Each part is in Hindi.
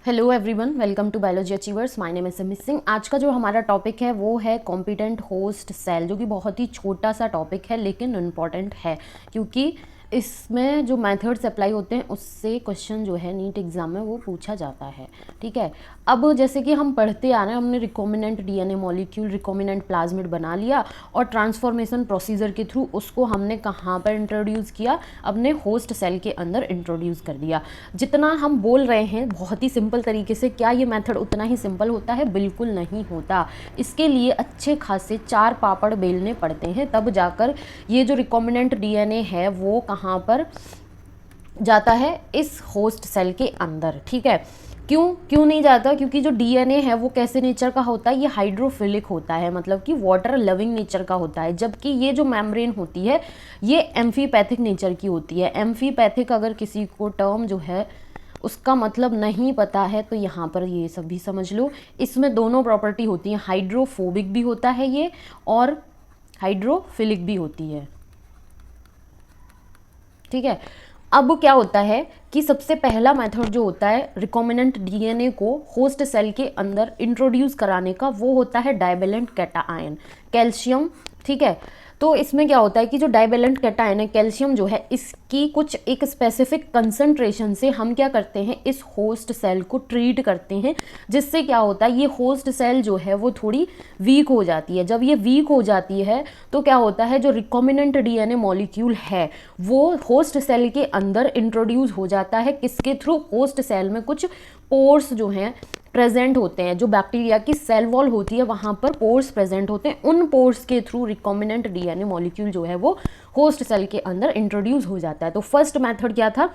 Hello everyone, welcome to biology achievers. My name is Samit Singh. आज का जो हमारा टॉपिक है वो है कॉम्पिटेंट होस्ट सेल, जो कि बहुत ही छोटा सा टॉपिक है लेकिन इम्पॉर्टेंट है क्योंकि इसमें जो मेथड्स अप्लाई होते हैं उससे क्वेश्चन जो है नीट एग्जाम में वो पूछा जाता है। ठीक है, अब जैसे कि हम पढ़ते आ रहे हैं, हमने recombinant DNA molecule, recombinant plasmid बना लिया और ट्रांसफॉर्मेशन प्रोसीजर के थ्रू उसको हमने कहाँ पर इंट्रोड्यूस किया, अपने होस्ट सेल के अंदर इंट्रोड्यूस कर दिया। जितना हम बोल रहे हैं बहुत ही सिंपल तरीके से, क्या ये मेथड उतना ही सिंपल होता है? बिल्कुल नहीं होता। इसके लिए अच्छे खासे 4 पापड़ बेलने पड़ते हैं, तब जाकर ये जो रिकॉम्बिनेंट डीएनए है वो कहाँ पर जाता है, इस होस्ट सेल के अंदर। ठीक है, क्यों नहीं जाता? क्योंकि जो डीएनए है वो कैसे नेचर का होता है? ये हाइड्रोफिलिक होता है, मतलब कि वाटर लविंग नेचर का होता है, जबकि ये जो मेम्ब्रेन होती है ये एम्फीपैथिक नेचर की होती है। एम्फीपैथिक अगर किसी को टर्म जो है उसका मतलब नहीं पता है तो यहाँ पर ये सब भी समझ लो। इसमें दोनों प्रॉपर्टी होती हैं, हाइड्रोफोबिक भी होता है ये और हाइड्रोफिलिक भी होती है। ठीक है, अब क्या होता है कि सबसे पहला मेथड जो होता है रिकॉम्बिनेंट डीएनए को होस्ट सेल के अंदर इंट्रोड्यूस कराने का, वो होता है डाइवेलेंट कैटायन, कैल्शियम। ठीक है, तो इसमें क्या होता है कि जो डाइवेलेंट कैटायन है, कैल्शियम जो है, इसकी कुछ एक स्पेसिफिक कंसंट्रेशन से हम क्या करते हैं, इस होस्ट सेल को ट्रीट करते हैं, जिससे क्या होता है, ये होस्ट सेल जो है वो थोड़ी वीक हो जाती है। जब ये वीक हो जाती है तो क्या होता है, जो रिकॉम्बिनेंट डीएनए मॉलिक्यूल है वो होस्ट सेल के अंदर इंट्रोड्यूस हो जाता है। किसके थ्रू? होस्ट सेल में कुछ पोर्स जो हैं प्रेजेंट होते हैं, जो बैक्टीरिया की सेल वॉल होती है वहाँ पर पोर्स प्रेजेंट होते हैं। उन पोर्स के थ्रू रिकॉम्बिनेंट डीएनए मॉलिक्यूल जो है वो होस्ट सेल के अंदर इंट्रोड्यूस हो जाता है। तो फर्स्ट मेथड क्या था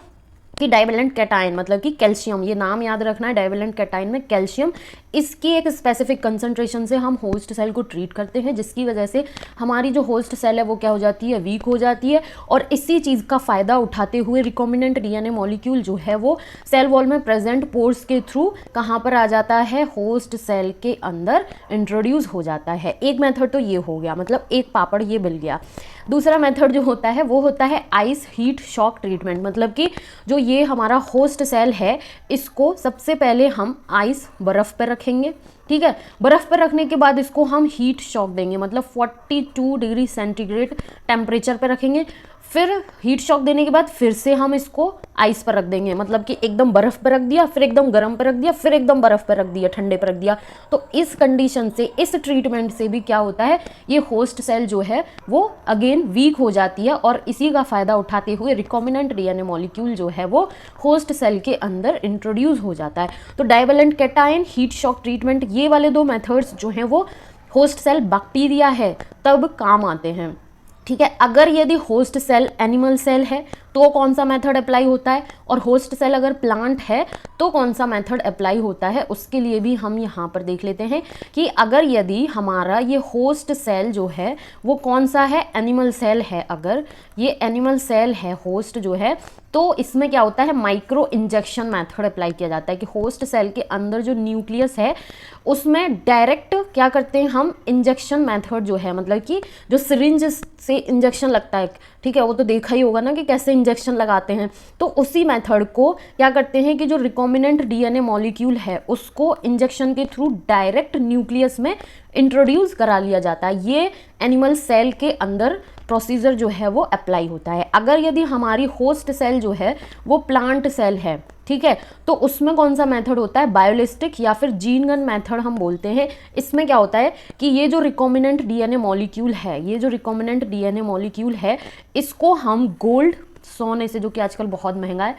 कि डाइवेलेंट कैटायन, मतलब कि कैल्शियम, ये नाम याद रखना है, डाइवेलेंट कैटायन में कैल्शियम, इसकी एक स्पेसिफिक कंसंट्रेशन से हम होस्ट सेल को ट्रीट करते हैं, जिसकी वजह से हमारी जो होस्ट सेल है वो क्या हो जाती है, वीक हो जाती है। और इसी चीज़ का फ़ायदा उठाते हुए रिकॉम्बिनेंट डीएनए मॉलिक्यूल जो है वो सेल वॉल में प्रेजेंट पोर्स के थ्रू कहाँ पर आ जाता है, होस्ट सेल के अंदर इंट्रोड्यूस हो जाता है। एक मेथड तो ये हो गया, मतलब एक पापड़ ये मिल गया। दूसरा मेथड जो होता है वो होता है आइस हीट शॉक ट्रीटमेंट, मतलब कि जो ये हमारा होस्ट सेल है इसको सबसे पहले हम आइस, बर्फ़ पर रखेंगे। ठीक है, बर्फ़ पर रखने के बाद इसको हम हीट शॉक देंगे, मतलब 42 डिग्री सेंटीग्रेड टेम्परेचर पर रखेंगे। फिर हीट शॉक देने के बाद फिर से हम इसको आइस पर रख देंगे, मतलब कि एकदम बर्फ़ पर रख दिया, फिर एकदम गर्म पर रख दिया, फिर एकदम बर्फ़ पर रख दिया, ठंडे पर रख दिया। तो इस कंडीशन से, इस ट्रीटमेंट से भी क्या होता है, ये होस्ट सेल जो है वो अगेन वीक हो जाती है और इसी का फ़ायदा उठाते हुए रिकॉम्बिनेंट डीएनए मॉलिक्यूल जो है वो होस्ट सेल के अंदर इंट्रोड्यूस हो जाता है। तो divalent cation, heat shock treatment, ये वाले 2 मेथड्स जो हैं वो होस्ट सेल बैक्टीरिया है तब काम आते हैं। ठीक है, अगर यदि होस्ट सेल एनिमल सेल है तो कौन सा मेथड अप्लाई होता है, और होस्ट सेल अगर प्लांट है तो कौन सा मेथड अप्लाई होता है, उसके लिए भी हम यहाँ पर देख लेते हैं कि अगर यदि हमारा ये होस्ट सेल जो है वो कौन सा है, एनिमल सेल है, अगर ये एनिमल सेल है होस्ट जो है, तो इसमें क्या होता है, माइक्रो इंजेक्शन मेथड अप्लाई किया जाता है कि होस्ट सेल के अंदर जो न्यूक्लियस है उसमें डायरेक्ट क्या करते हैं हम, इंजेक्शन मेथड जो है, मतलब कि जो सिरिंज से इंजेक्शन लगता है, ठीक है, वो तो देखा ही होगा ना कि कैसे इंजेक्शन लगाते हैं। तो उसी मेथड को क्या करते हैं कि जो रिकॉम्बिनेंट डीएनए मॉलिक्यूल है उसको इंजेक्शन के थ्रू डायरेक्ट न्यूक्लियस में इंट्रोड्यूस करा लिया जाता है। ये एनिमल सेल के अंदर प्रोसीजर जो है वो अप्लाई होता है। अगर यदि हमारी होस्ट सेल जो है वो प्लांट सेल है, ठीक है, तो उसमें कौन सा मेथड होता है, बायोलिस्टिक या फिर जीन गन मेथड हम बोलते हैं। इसमें क्या होता है कि ये जो रिकॉम्बिनेंट डीएनए मॉलिक्यूल है, ये जो रिकॉम्बिनेंट डीएनए मॉलिक्यूल है, इसको हम गोल्ड, सोने से, जो कि आजकल बहुत महंगा है,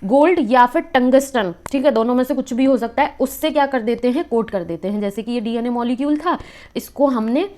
गोल्ड या फिर टंगस्टन, ठीक है, दोनों में से कुछ भी हो सकता है, उससे क्या कर देते हैं, कोट कर देते हैं। जैसे कि ये डीएनए मॉलिक्यूल था, इसको हमने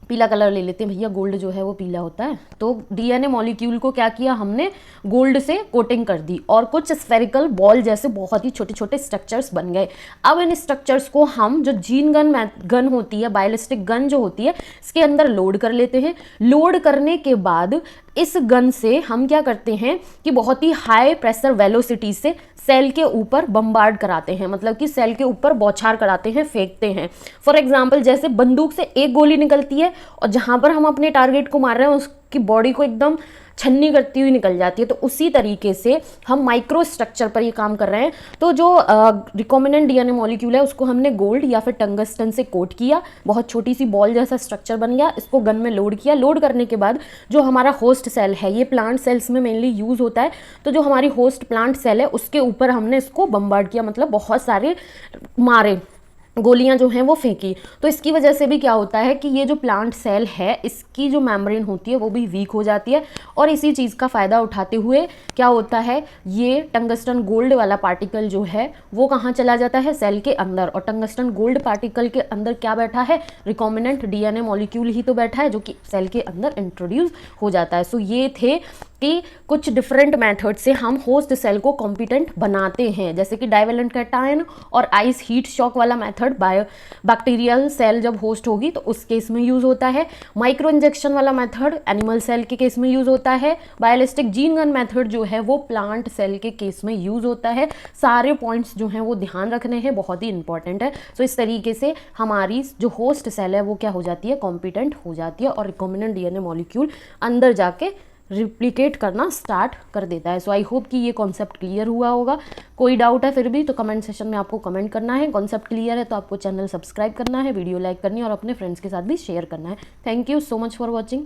पीला कलर ले लेते हैं, भैया गोल्ड जो है वो पीला होता है, तो डीएनए मॉलिक्यूल को क्या किया हमने, गोल्ड से कोटिंग कर दी और कुछ स्फेरिकल बॉल जैसे बहुत ही छोटे छोटे स्ट्रक्चर्स बन गए। अब इन स्ट्रक्चर्स को हम, जो जीन गन होती है, बायोलिस्टिक गन जो होती है, इसके अंदर लोड कर लेते हैं। लोड करने के बाद इस गन से हम क्या करते हैं कि बहुत ही हाई प्रेशर वेलोसिटी से सेल के ऊपर बम्बार्ड कराते हैं, मतलब कि सेल के ऊपर बौछार कराते हैं, फेंकते हैं। फॉर एग्जाम्पल, जैसे बंदूक से एक गोली निकलती है और जहां पर हम अपने टारगेट को मार रहे हैं कि बॉडी को एकदम छन्नी करती हुई निकल जाती है। तो उसी तरीके से हम माइक्रो स्ट्रक्चर पर ये काम कर रहे हैं। तो जो रिकॉम्बिनेंट डीएनए मॉलिक्यूल है उसको हमने गोल्ड या फिर टंगस्टन से कोट किया, बहुत छोटी सी बॉल जैसा स्ट्रक्चर बन गया, इसको गन में लोड किया। लोड करने के बाद जो हमारा होस्ट सेल है, ये प्लांट सेल्स में मेनली यूज़ होता है, तो जो हमारी होस्ट प्लांट सेल है उसके ऊपर हमने इसको बम्बार्ड किया, मतलब बहुत सारे मारे, गोलियां जो हैं वो फेंकी। तो इसकी वजह से भी क्या होता है कि ये जो प्लांट सेल है इसकी जो मेम्ब्रेन होती है वो भी वीक हो जाती है। और इसी चीज़ का फ़ायदा उठाते हुए क्या होता है, ये टंगस्टन गोल्ड वाला पार्टिकल जो है वो कहाँ चला जाता है, सेल के अंदर। और टंगस्टन गोल्ड पार्टिकल के अंदर क्या बैठा है, रिकॉम्बिनेंट डीएनए मॉलिक्यूल ही तो बैठा है, जो कि सेल के अंदर इंट्रोड्यूस हो जाता है। सो ये थे कि कुछ डिफरेंट मेथड से हम होस्ट सेल को कॉम्पिटेंट बनाते हैं, जैसे कि डाइवेलेंट कैटायन और आइस हीट शॉक वाला मेथड बैक्टीरियल सेल जब होस्ट होगी तो उस केस में यूज़ होता है। माइक्रो इंजेक्शन वाला मेथड एनिमल सेल के केस में यूज़ होता है। बायोलिस्टिक जीन गन मेथड जो है वो प्लांट सेल के केस में यूज़ होता है। सारे पॉइंट्स जो हैं वो ध्यान रखने हैं, बहुत ही इंपॉर्टेंट है। सो इस तरीके से हमारी जो होस्ट सेल है वो क्या हो जाती है, कॉम्पिटेंट हो जाती है और रिकॉम्बिनेंट डीएनए मॉलिक्यूल अंदर जाके रिप्लिकेट करना स्टार्ट कर देता है। सो आई होप कि ये कॉन्सेप्ट क्लियर हुआ होगा। कोई डाउट है फिर भी तो कमेंट सेशन में आपको कमेंट करना है। कॉन्सेप्ट क्लियर है तो आपको चैनल सब्सक्राइब करना है, वीडियो लाइक करनी है और अपने फ्रेंड्स के साथ भी शेयर करना है। Thank you so much for watching.